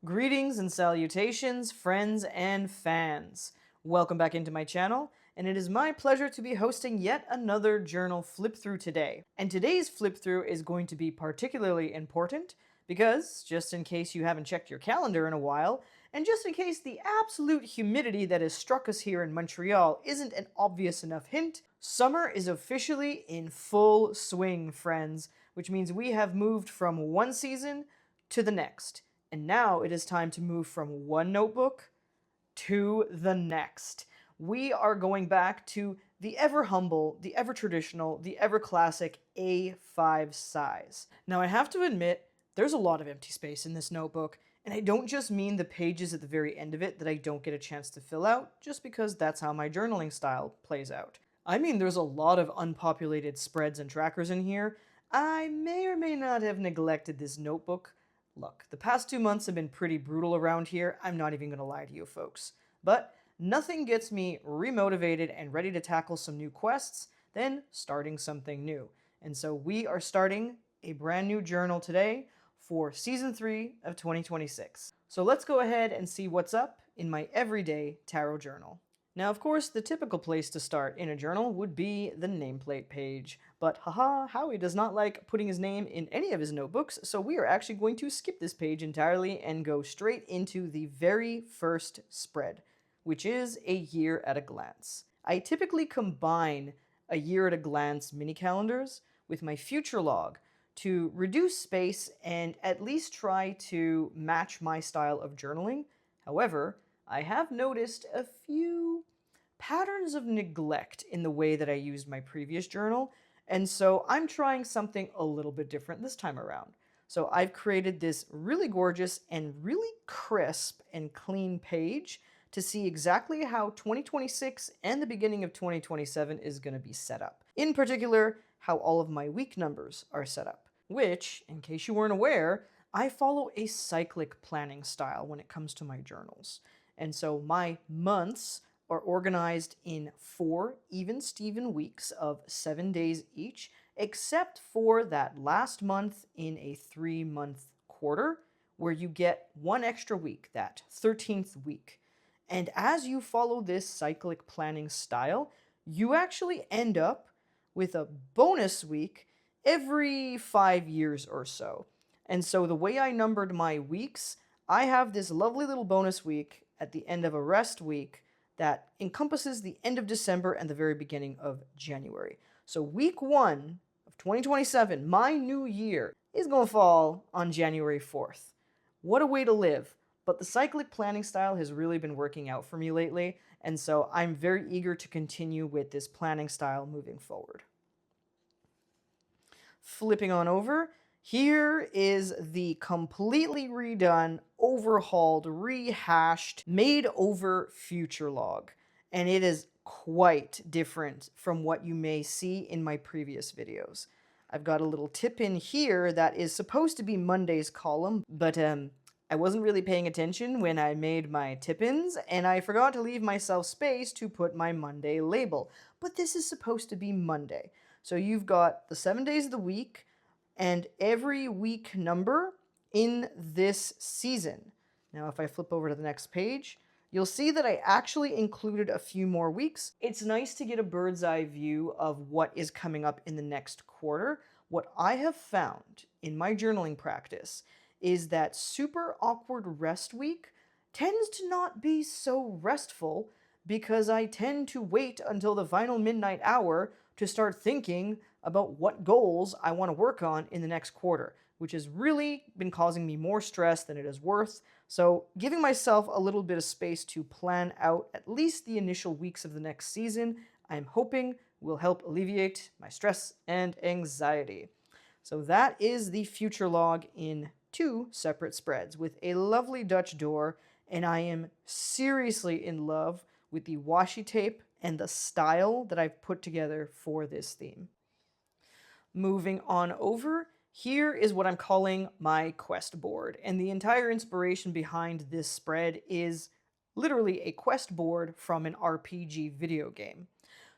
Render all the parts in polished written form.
Greetings and salutations, friends and fans. Welcome back into my channel, and it is my pleasure to be hosting yet another journal flip through today. And today's flip through is going to be particularly important because, just in case you haven't checked your calendar in a while, and just in case the absolute humidity that has struck us here in Montreal isn't an obvious enough hint, summer is officially in full swing, friends, which means we have moved from one season to the next. And now it is time to move from one notebook to the next. We are going back to the ever humble, the ever traditional, the ever classic A5 size. Now I have to admit, there's a lot of empty space in this notebook, and I don't just mean the pages at the very end of it that I don't get a chance to fill out, just because that's how my journaling style plays out. I mean there's a lot of unpopulated spreads and trackers in here. I may or may not have neglected this notebook. Look, the past 2 months have been pretty brutal around here, I'm not even gonna lie to you folks. But nothing gets me remotivated and ready to tackle some new quests than starting something new. And so we are starting a brand new journal today for Season 3 of 2026. So let's go ahead and see what's up in my everyday tarot journal. Now, of course, the typical place to start in a journal would be the nameplate page, but haha, Howie does not like putting his name in any of his notebooks, so we are actually going to skip this page entirely and go straight into the very first spread, which is a year at a glance. I typically combine a year at a glance mini calendars with my future log to reduce space and at least try to match my style of journaling. However, I have noticed a few patterns of neglect in the way that I used my previous journal, and so I'm trying something a little bit different this time around. So I've created this really gorgeous and really crisp and clean page to see exactly how 2026 and the beginning of 2027 is going to be set up. In particular, how all of my week numbers are set up, which, in case you weren't aware, I follow a cyclic planning style when it comes to my journals. And so my months are organized in 4 even-steven weeks of 7 days each, except for that last month in a 3-month quarter, where you get 1 extra week, that 13th week. And as you follow this cyclic planning style, you actually end up with a bonus week every 5 years or so. And so the way I numbered my weeks, I have this lovely little bonus week at the end of a rest week that encompasses the end of December and the very beginning of January. So week 1 of 2027, my new year, is going to fall on January 4th. What a way to live. But the cyclic planning style has really been working out for me lately, and so I'm very eager to continue with this planning style moving forward. Flipping on over, here is the completely redone, overhauled, rehashed, made over future log. And it is quite different from what you may see in my previous videos. I've got a little tip in here that is supposed to be Monday's column, but I wasn't really paying attention when I made my tip-ins, and I forgot to leave myself space to put my Monday label. But this is supposed to be Monday. So you've got the 7 days of the week, and every week number in this season. Now, if I flip over to the next page, you'll see that I actually included a few more weeks. It's nice to get a bird's eye view of what is coming up in the next quarter. What I have found in my journaling practice is that super awkward rest week tends to not be so restful because I tend to wait until the final midnight hour to start thinking about what goals I want to work on in the next quarter, which has really been causing me more stress than it is worth. So giving myself a little bit of space to plan out at least the initial weeks of the next season, I'm hoping will help alleviate my stress and anxiety. So that is the future log in 2 separate spreads with a lovely Dutch door, and I am seriously in love with the washi tape and the style that I've put together for this theme. Moving on over, here is what I'm calling my quest board, and the entire inspiration behind this spread is literally a quest board from an RPG video game.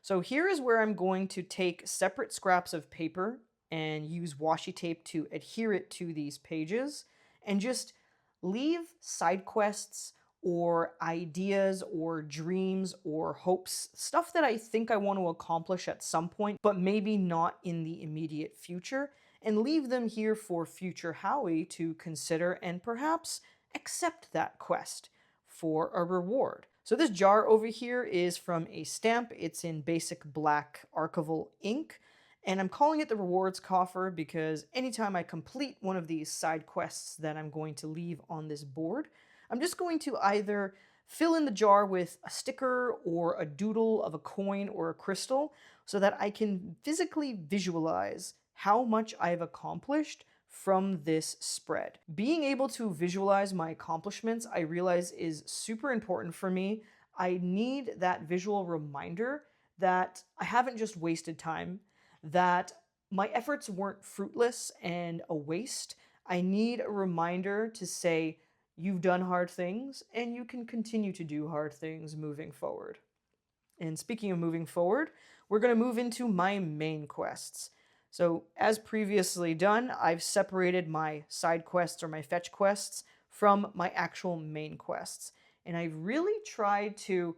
So here is where I'm going to take separate scraps of paper and use washi tape to adhere it to these pages, and just leave side quests or ideas or dreams or hopes, stuff that I think I want to accomplish at some point, but maybe not in the immediate future, and leave them here for future Howie to consider and perhaps accept that quest for a reward. So this jar over here is from a stamp. It's in basic black archival ink, and I'm calling it the rewards coffer because anytime I complete one of these side quests that I'm going to leave on this board, I'm just going to either fill in the jar with a sticker or a doodle of a coin or a crystal so that I can physically visualize how much I've accomplished from this spread. Being able to visualize my accomplishments, I realize, is super important for me. I need that visual reminder that I haven't just wasted time, that my efforts weren't fruitless and a waste. I need a reminder to say, you've done hard things and you can continue to do hard things moving forward. And speaking of moving forward, we're going to move into my main quests. So, as previously done, I've separated my side quests or my fetch quests from my actual main quests. And I've really tried to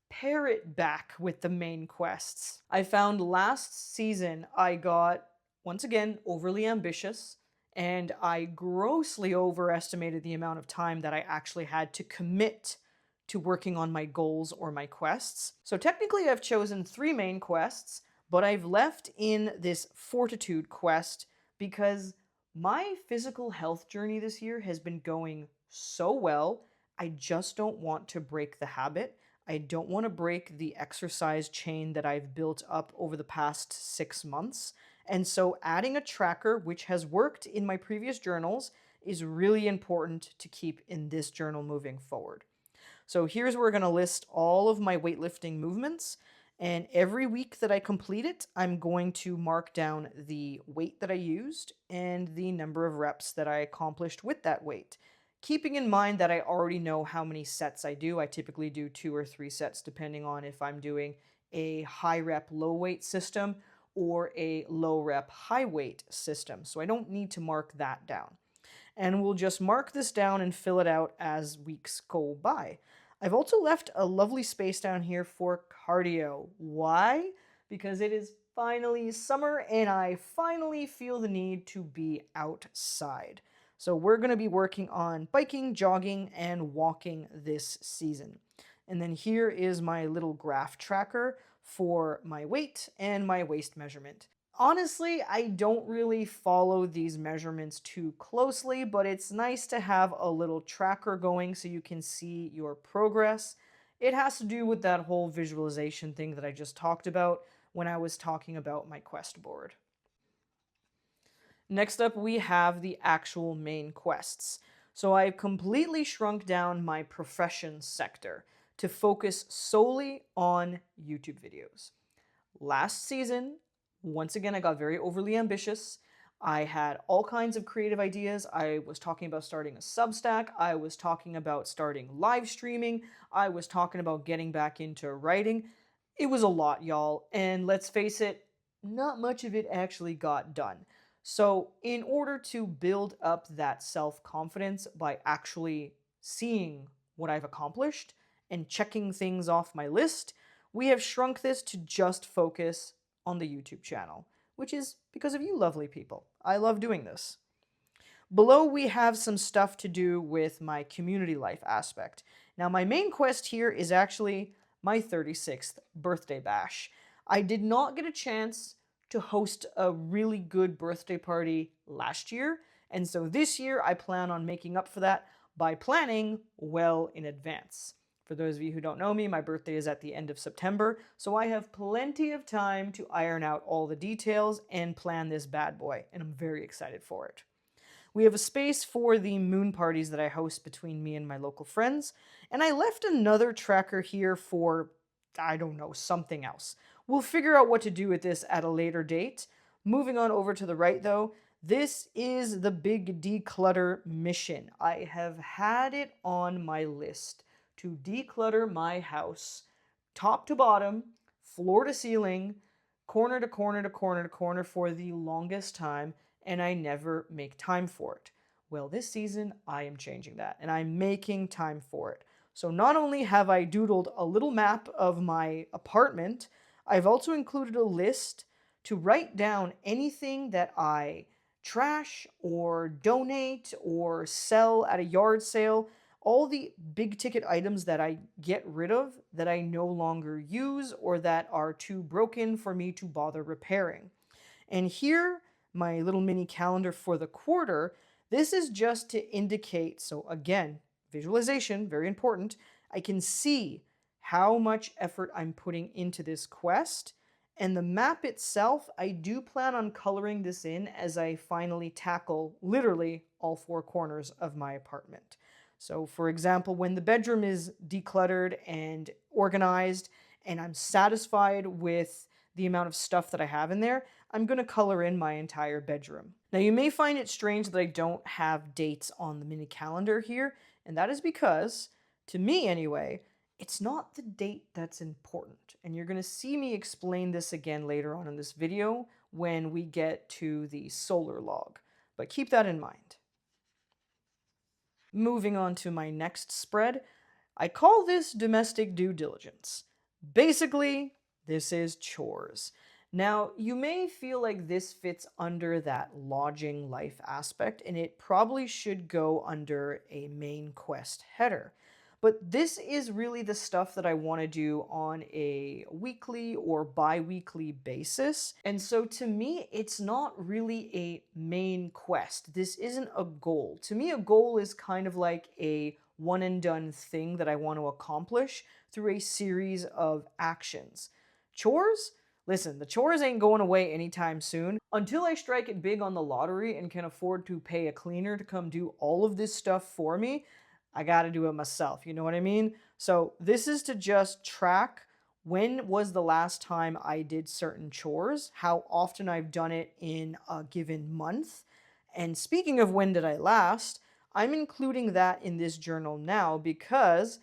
pare it back with the main quests. I found last season I got, once again, overly ambitious, and I grossly overestimated the amount of time that I actually had to commit to working on my goals or my quests. So technically I've chosen 3 main quests, but I've left in this Fortitude quest because my physical health journey this year has been going so well. I just don't want to break the habit. I don't want to break the exercise chain that I've built up over the past 6 months. And so adding a tracker, which has worked in my previous journals, is really important to keep in this journal moving forward. So here's where we're going to list all of my weightlifting movements. And every week that I complete it, I'm going to mark down the weight that I used and the number of reps that I accomplished with that weight. Keeping in mind that I already know how many sets I do. I typically do 2 or 3 sets depending on if I'm doing a high rep, low weight system or a low rep, high weight system. So I don't need to mark that down. And we'll just mark this down and fill it out as weeks go by. I've also left a lovely space down here for cardio. Why? Because it is finally summer and I finally feel the need to be outside. So we're going to be working on biking, jogging, and walking this season. And then here is my little graph tracker for my weight and my waist measurement. Honestly, I don't really follow these measurements too closely, but it's nice to have a little tracker going so you can see your progress. It has to do with that whole visualization thing that I just talked about when I was talking about my quest board. Next up, we have the actual main quests. So I've completely shrunk down my profession sector to focus solely on YouTube videos. Last season, once again, I got very overly ambitious. I had all kinds of creative ideas. I was talking about starting a Substack. I was talking about starting live streaming. I was talking about getting back into writing. It was a lot, y'all. And let's face it, not much of it actually got done. So in order to build up that self-confidence by actually seeing what I've accomplished and checking things off my list, we have shrunk this to just focus on the YouTube channel, which is because of you lovely people. I love doing this. Below we have some stuff to do with my community life aspect. Now my main quest here is actually my 36th birthday bash. I did not get a chance to host a really good birthday party last year, and so this year I plan on making up for that by planning well in advance. For those of you who don't know me, my birthday is at the end of September, so I have plenty of time to iron out all the details and plan this bad boy, and I'm very excited for it. We have a space for the moon parties that I host between me and my local friends, and I left another tracker here for, I don't know, something else. We'll figure out what to do with this at a later date. Moving on over to the right though, this is the big declutter mission. I have had it on my list to declutter my house, top to bottom, floor to ceiling, corner to corner to corner to corner for the longest time, and I never make time for it. Well, this season I am changing that and I'm making time for it. So not only have I doodled a little map of my apartment, I've also included a list to write down anything that I trash or donate or sell at a yard sale, all the big ticket items that I get rid of that I no longer use or that are too broken for me to bother repairing. And here, my little mini calendar for the quarter, this is just to indicate, so again, visualization, very important. I can see how much effort I'm putting into this quest. And the map itself, I do plan on coloring this in as I finally tackle literally all four corners of my apartment. So, for example, when the bedroom is decluttered and organized, and I'm satisfied with the amount of stuff that I have in there, I'm going to color in my entire bedroom. Now, you may find it strange that I don't have dates on the mini calendar here, and that is because, to me anyway, it's not the date that's important. And you're going to see me explain this again later on in this video when we get to the solar log. But keep that in mind. Moving on to my next spread, I call this domestic due diligence. Basically, this is chores. Now, you may feel like this fits under that lodging life aspect, and it probably should go under a main quest header. But this is really the stuff that I want to do on a weekly or bi-weekly basis. And so to me, it's not really a main quest. This isn't a goal. To me, a goal is kind of like a one and done thing that I want to accomplish through a series of actions. Chores? Listen, the chores ain't going away anytime soon. Until I strike it big on the lottery and can afford to pay a cleaner to come do all of this stuff for me, I gotta do it myself, you know what I mean? So this is to just track when was the last time I did certain chores, how often I've done it in a given month. And speaking of when did I last, I'm including that in this journal now because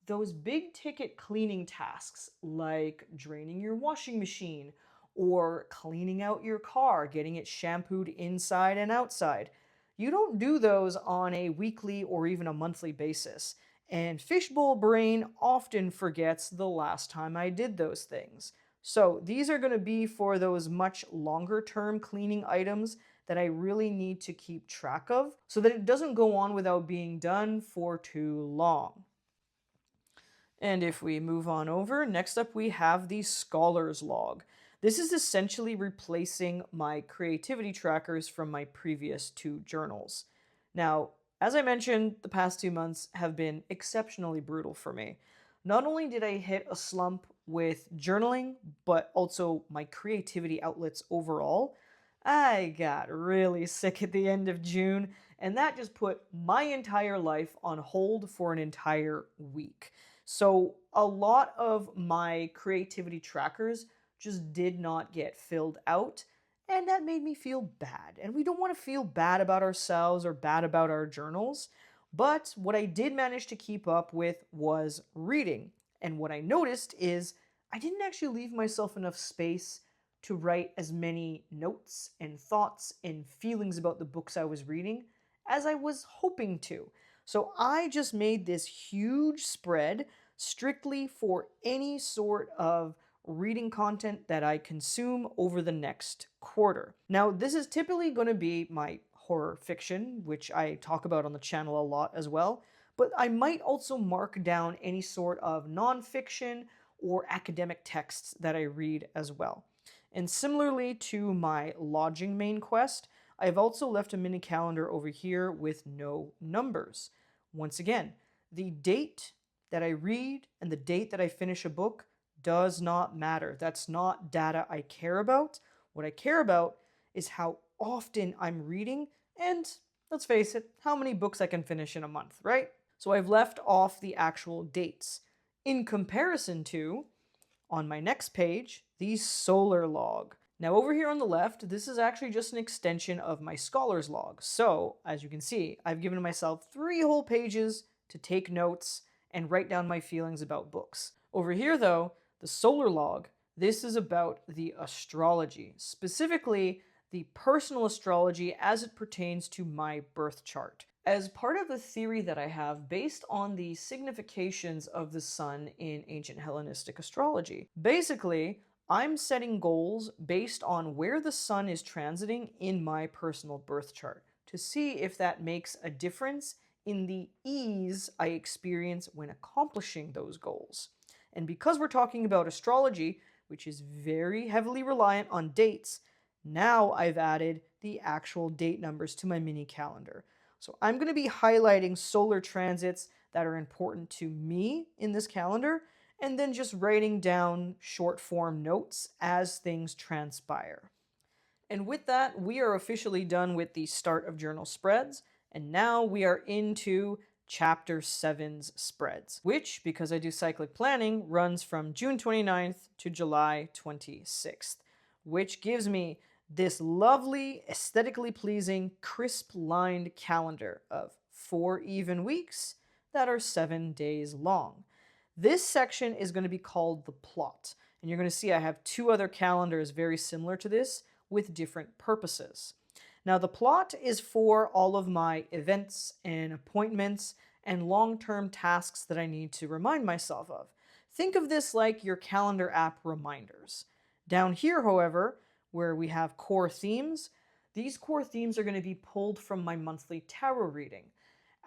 those big ticket cleaning tasks like draining your washing machine or cleaning out your car, getting it shampooed inside and outside, you don't do those on a weekly or even a monthly basis. And fishbowl brain often forgets the last time I did those things. So these are going to be for those much longer term cleaning items that I really need to keep track of so that it doesn't go on without being done for too long. And if we move on over, next up we have the Scholar's Log. This is essentially replacing my creativity trackers from my previous two journals. Now, as I mentioned, the past 2 months have been exceptionally brutal for me. Not only did I hit a slump with journaling, but also my creativity outlets overall. I got really sick at the end of June, and that just put my entire life on hold for an entire week. So a lot of my creativity trackers just did not get filled out, and that made me feel bad. And we don't want to feel bad about ourselves or bad about our journals, but what I did manage to keep up with was reading. And what I noticed is I didn't actually leave myself enough space to write as many notes and thoughts and feelings about the books I was reading as I was hoping to. So I just made this huge spread strictly for any sort of reading content that I consume over the next quarter. Now, this is typically going to be my horror fiction, which I talk about on the channel a lot as well, but I might also mark down any sort of nonfiction or academic texts that I read as well. And similarly to my lodging main quest, I've also left a mini calendar over here with no numbers. Once again, the date that I read and the date that I finish a book does not matter. That's not data I care about. What I care about is how often I'm reading and, let's face it, how many books I can finish in a month, right? So I've left off the actual dates. In comparison to, on my next page, the solar log. Now over here on the left, this is actually just an extension of my scholar's log. So, as you can see, I've given myself 3 whole pages to take notes and write down my feelings about books. Over here though, the solar log, this is about the astrology, specifically the personal astrology as it pertains to my birth chart. As part of a theory that I have based on the significations of the sun in ancient Hellenistic astrology. Basically, I'm setting goals based on where the sun is transiting in my personal birth chart to see if that makes a difference in the ease I experience when accomplishing those goals. And because we're talking about astrology, which is very heavily reliant on dates, now I've added the actual date numbers to my mini calendar. So I'm going to be highlighting solar transits that are important to me in this calendar, and then just writing down short form notes as things transpire. And with that, we are officially done with the start of journal spreads, and now we are into Chapter 7's spreads, which, because I do cyclic planning, runs from June 29th to July 26th, which gives me this lovely, aesthetically pleasing, crisp-lined calendar of 4 even weeks that are 7 days long. This section is going to be called the plot, and you're going to see I have 2 other calendars very similar to this with different purposes. Now, the plot is for all of my events and appointments and long-term tasks that I need to remind myself of. Think of this like your calendar app reminders. Down here, however, where we have core themes, these core themes are going to be pulled from my monthly tarot reading.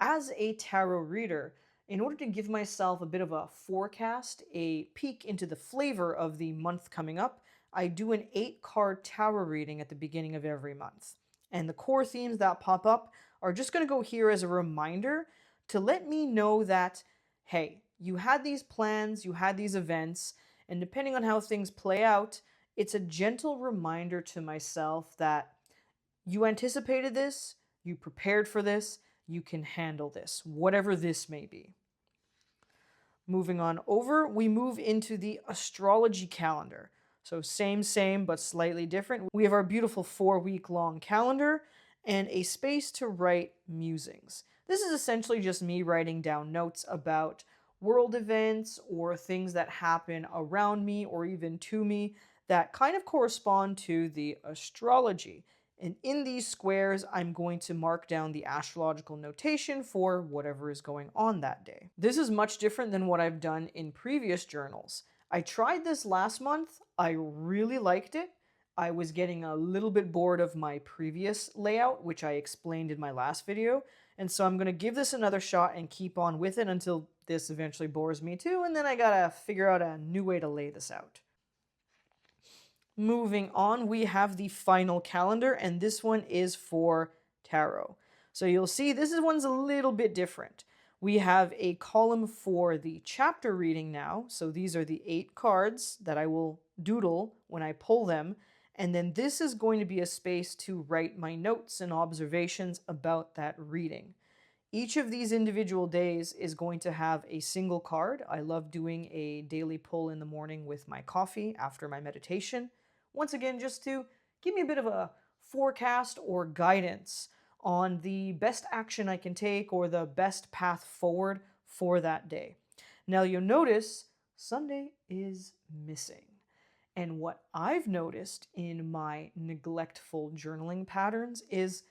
As a tarot reader, in order to give myself a bit of a forecast, a peek into the flavor of the month coming up, I do an 8-card tarot reading at the beginning of every month. And the core themes that pop up are just going to go here as a reminder to let me know that, hey, you had these plans, you had these events, and depending on how things play out, it's a gentle reminder to myself that you anticipated this, you prepared for this, you can handle this, whatever this may be. Moving on over, we move into the astrology calendar. So same, but slightly different. We have our beautiful 4-week-long calendar and a space to write musings. This is essentially just me writing down notes about world events or things that happen around me or even to me that kind of correspond to the astrology. And in these squares, I'm going to mark down the astrological notation for whatever is going on that day. This is much different than what I've done in previous journals. I tried this last month. I really liked it. I was getting a little bit bored of my previous layout, which I explained in my last video. And so I'm going to give this another shot and keep on with it until this eventually bores me too. And then I gotta figure out a new way to lay this out. Moving on, we have the final calendar, and this one is for tarot. So you'll see this one's a little bit different. We have a column for the chapter reading now. So these are the 8 cards that I will doodle when I pull them. And then this is going to be a space to write my notes and observations about that reading. Each of these individual days is going to have a single card. I love doing a daily pull in the morning with my coffee after my meditation. Once again, just to give me a bit of a forecast or guidance on the best action I can take or the best path forward for that day. Now you'll notice Sunday is missing. And what I've noticed in my neglectful journaling patterns is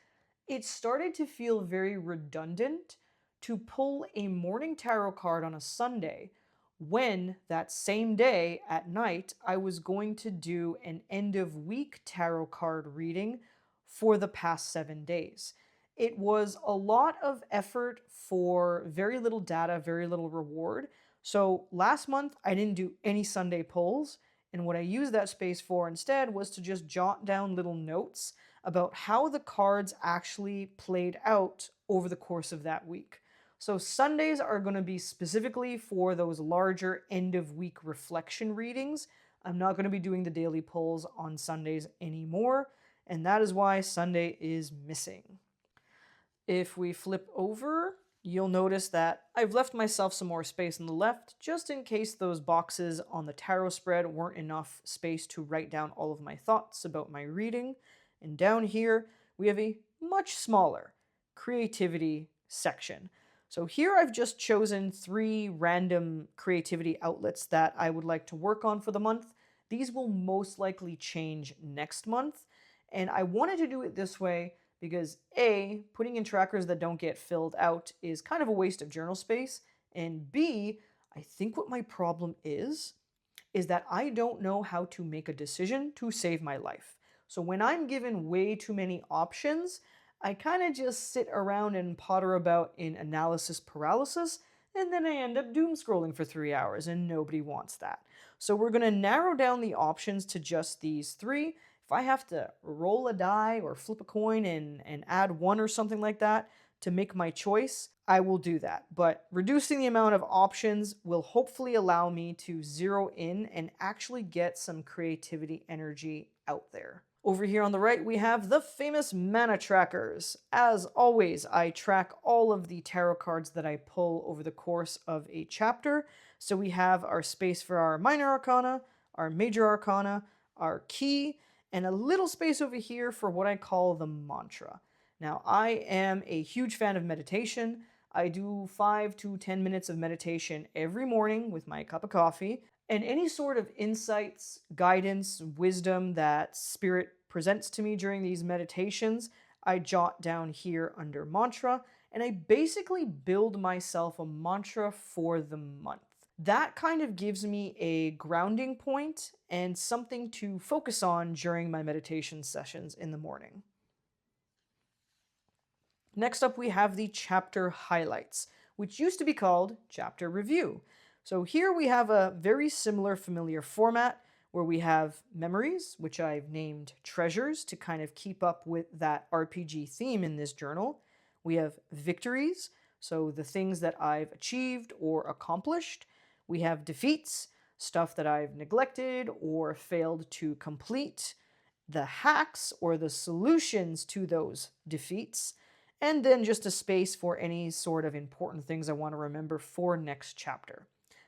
it started to feel very redundant to pull a morning tarot card on a Sunday when that same day at night I was going to do an end of week tarot card reading for the past 7 days. It was a lot of effort for very little data, very little reward. So last month I didn't do any Sunday pulls, and what I used that space for instead was to just jot down little notes about how the cards actually played out over the course of that week. So Sundays are going to be specifically for those larger end-of-week reflection readings. I'm not going to be doing the daily pulls on Sundays anymore, and that is why Sunday is missing. If we flip over, you'll notice that I've left myself some more space on the left, just in case those boxes on the tarot spread weren't enough space to write down all of my thoughts about my reading. And down here, we have a much smaller creativity section. So here I've just chosen 3 random creativity outlets that I would like to work on for the month. These will most likely change next month. And I wanted to do it this way because A, putting in trackers that don't get filled out is kind of a waste of journal space, and B, I think what my problem is that I don't know how to make a decision to save my life. So when I'm given way too many options, I kind of just sit around and potter about in analysis paralysis, and then I end up doom scrolling for 3 hours, and nobody wants that. So we're going to narrow down the options to just these three. If I have to roll a die or flip a coin and add one or something like that to make my choice, I will do that. But reducing the amount of options will hopefully allow me to zero in and actually get some creativity energy out there. Over here on the right, we have the famous mana trackers. As always, I track all of the tarot cards that I pull over the course of a chapter. So we have our space for our minor arcana, our major arcana, our key, and a little space over here for what I call the mantra. Now, I am a huge fan of meditation. I do 5 to 10 minutes of meditation every morning with my cup of coffee. And any sort of insights, guidance, wisdom that Spirit presents to me during these meditations, I jot down here under mantra, and I basically build myself a mantra for the month. That kind of gives me a grounding point and something to focus on during my meditation sessions in the morning. Next up, we have the chapter highlights, which used to be called chapter review. So here we have a very similar familiar format where we have memories, which I've named treasures to kind of keep up with that RPG theme in this journal. We have victories, so the things that I've achieved or accomplished. We have defeats, stuff that I've neglected or failed to complete. The hacks or the solutions to those defeats. And then just a space for any sort of important things I want to remember for next chapter.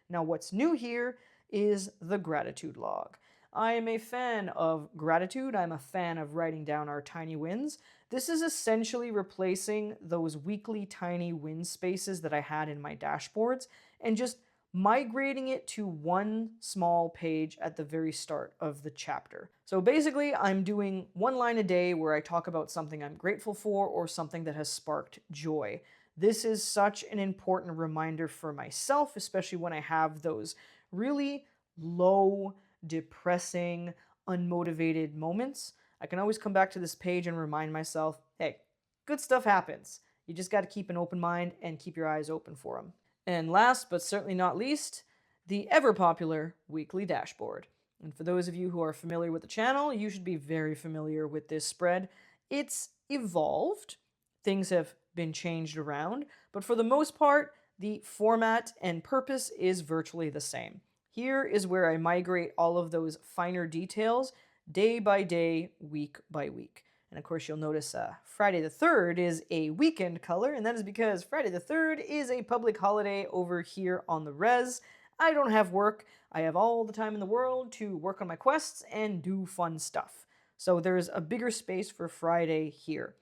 Now, what's new here is the gratitude log. I am a fan of gratitude. I'm a fan of writing down our tiny wins. This is essentially replacing those weekly tiny win spaces that I had in my dashboards and just migrating it to one small page at the very start of the chapter. So basically, I'm doing one line a day where I talk about something I'm grateful for or something that has sparked joy. This is such an important reminder for myself, especially when I have those really low, depressing, unmotivated moments. I can always come back to this page and remind myself, hey, good stuff happens. You just got to keep an open mind and keep your eyes open for them. And last, but certainly not least, the ever-popular weekly dashboard. And for those of you who are familiar with the channel, you should be very familiar with this spread. It's evolved. Things have been changed around, but for the most part, the format and purpose is virtually the same. Here is where I migrate all of those finer details day by day, week by week. And of course, you'll notice Friday the 3rd is a weekend color, and that is because Friday the 3rd is a public holiday over here on the res. I don't have work. I have all the time in the world to work on my quests and do fun stuff. So there's a bigger space for Friday here.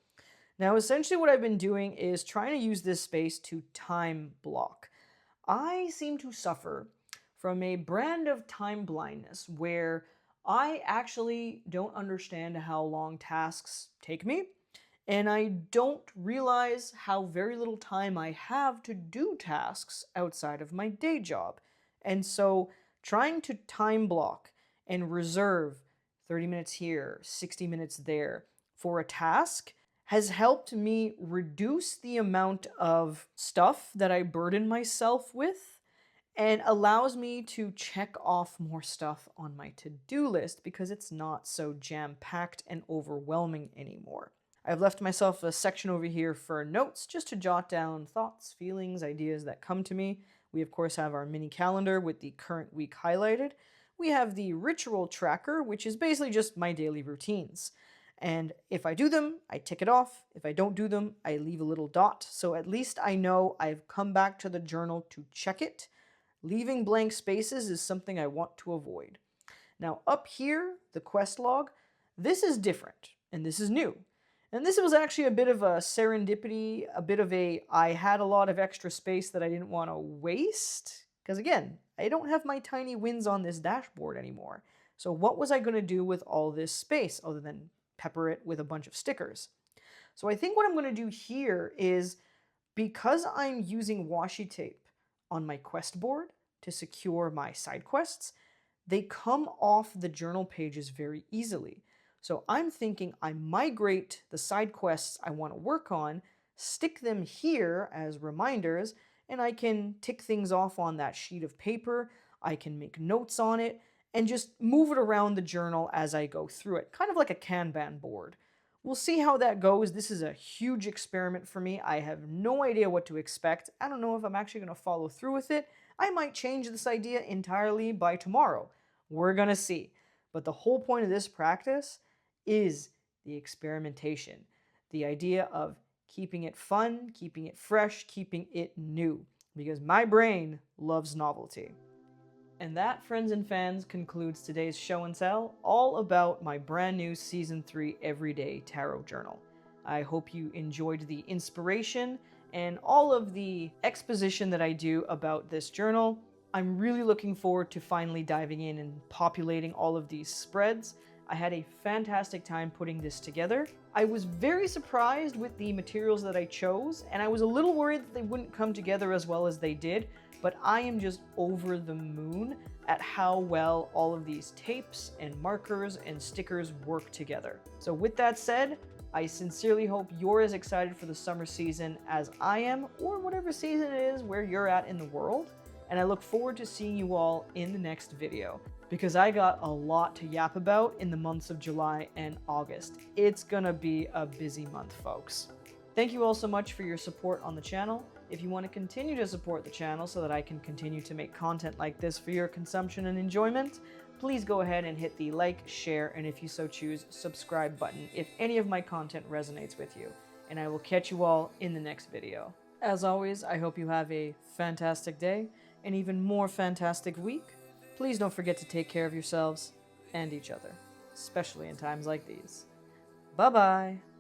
Now, essentially what I've been doing is trying to use this space to time block. I seem to suffer from a brand of time blindness where I actually don't understand how long tasks take me, and I don't realize how very little time I have to do tasks outside of my day job. And so trying to time block and reserve 30 minutes here, 60 minutes there for a task has helped me reduce the amount of stuff that I burden myself with and allows me to check off more stuff on my to-do list because it's not so jam-packed and overwhelming anymore. I've left myself a section over here for notes just to jot down thoughts, feelings, ideas that come to me. We of course have our mini calendar with the current week highlighted. We have the ritual tracker, which is basically just my daily routines. And if I do them, I tick it off. If I don't do them, I leave a little dot. So at least I know I've come back to the journal to check it. Leaving blank spaces is something I want to avoid. Now up here, the quest log, this is different and this is new. And this was actually a bit of a serendipity, a bit of I had a lot of extra space that I didn't want to waste. Because again, I don't have my tiny wins on this dashboard anymore. So what was I going to do with all this space other than pepper it with a bunch of stickers. So I think what I'm going to do here is, because I'm using washi tape on my quest board to secure my side quests, they come off the journal pages very easily. So I'm thinking I migrate the side quests I want to work on, stick them here as reminders, and I can tick things off on that sheet of paper. I can make notes on it and just move it around the journal as I go through it, kind of like a Kanban board. We'll see how that goes. This is a huge experiment for me. I have no idea what to expect. I don't know if I'm actually going to follow through with it. I might change this idea entirely by tomorrow. We're going to see. But the whole point of this practice is the experimentation. The idea of keeping it fun, keeping it fresh, keeping it new. Because my brain loves novelty. And that, friends and fans, concludes today's show and tell, all about my brand new Season 3 Everyday Tarot Journal. I hope you enjoyed the inspiration and all of the exposition that I do about this journal. I'm really looking forward to finally diving in and populating all of these spreads. I had a fantastic time putting this together. I was very surprised with the materials that I chose, and I was a little worried that they wouldn't come together as well as they did, but I am just over the moon at how well all of these tapes and markers and stickers work together. So with that said, I sincerely hope you're as excited for the summer season as I am, or whatever season it is where you're at in the world. And I look forward to seeing you all in the next video, because I got a lot to yap about in the months of July and August. It's gonna be a busy month, folks. Thank you all so much for your support on the channel. If you want to continue to support the channel so that I can continue to make content like this for your consumption and enjoyment, please go ahead and hit the like, share, and if you so choose, subscribe button if any of my content resonates with you. And I will catch you all in the next video. As always, I hope you have a fantastic day, an even more fantastic week. Please don't forget to take care of yourselves and each other, especially in times like these. Bye-bye!